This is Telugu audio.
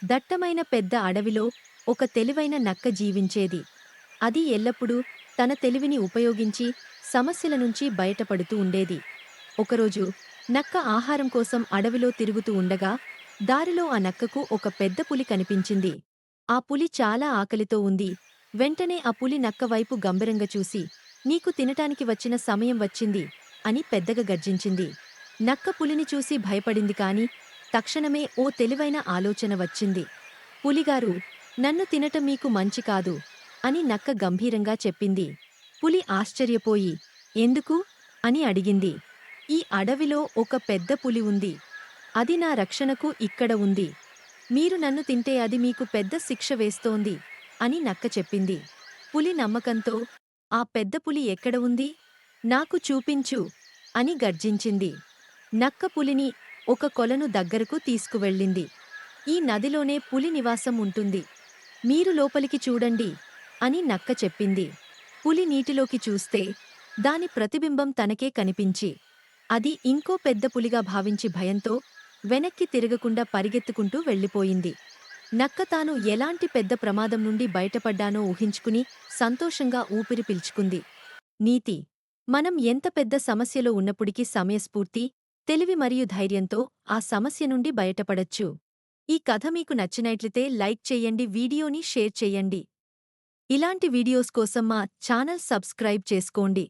దట్టమైన పెద్ద అడవిలో ఒక తెలివైన నక్క జీవించేది. అది ఎల్లప్పుడూ తన తెలివిని ఉపయోగించి సమస్యల నుంచి బయటపడుతూ ఉండేది. ఒకరోజు నక్క ఆహారం కోసం అడవిలో తిరుగుతూ ఉండగా దారిలో ఆ నక్కకు ఒక పెద్ద పులి కనిపించింది. ఆ పులి చాలా ఆకలితో ఉంది. వెంటనే ఆ పులి నక్క వైపు గంభీరంగా చూసి, "నీకు తినటానికి వచ్చిన సమయం వచ్చింది" అని పెద్దగా గర్జించింది. నక్క పులిని చూసి భయపడింది కాని తక్షణమే ఓ తెలివైన ఆలోచన వచ్చింది. పులిగారు, నన్ను తినటం మీకు మంచి కాదు అని నక్క గంభీరంగా చెప్పింది. పులి ఆశ్చర్యపోయి, ఎందుకు అని అడిగింది. ఈ అడవిలో ఒక పెద్ద పులి ఉంది. అది నా రక్షణకు ఇక్కడ ఉంది. మీరు నన్ను తింటే అది మీకు పెద్ద శిక్ష వేస్తోంది అని నక్క చెప్పింది. పులి నమ్మకంతో, ఆ పెద్ద పులి ఎక్కడ ఉంది? నాకు చూపించు అని గర్జించింది. నక్క పులిని ఒక కొలను దగ్గరకు తీసుకువెళ్ళింది. ఈ నదిలోనే పులి నివాసం ఉంటుంది. మీరు లోపలికి చూడండి అని నక్క చెప్పింది. పులి నీటిలోకి చూస్తే దాని ప్రతిబింబం తనకే కనిపించి, అది ఇంకో పెద్ద పులిగా భావించి భయంతో వెనక్కి తిరగకుండా పరిగెత్తుకుంటూ వెళ్ళిపోయింది. నక్క తాను ఎలాంటి పెద్ద ప్రమాదం నుండి బయటపడ్డానో ఊహించుకుని సంతోషంగా ఊపిరి పీల్చుకుంది. నీతి: మనం ఎంత పెద్ద సమస్యలో ఉన్నప్పటికీ సమయస్ఫూర్తి, తెలివి మరియు ధైర్యంతో ఆ సమస్య నుండి బయటపడొచ్చు. ఈ కథ మీకు నచ్చినట్లయితే లైక్ చేయండి, వీడియోని షేర్ చేయండి. ఇలాంటి వీడియోస్ కోసం మా ఛానల్ సబ్స్క్రైబ్ చేసుకోండి.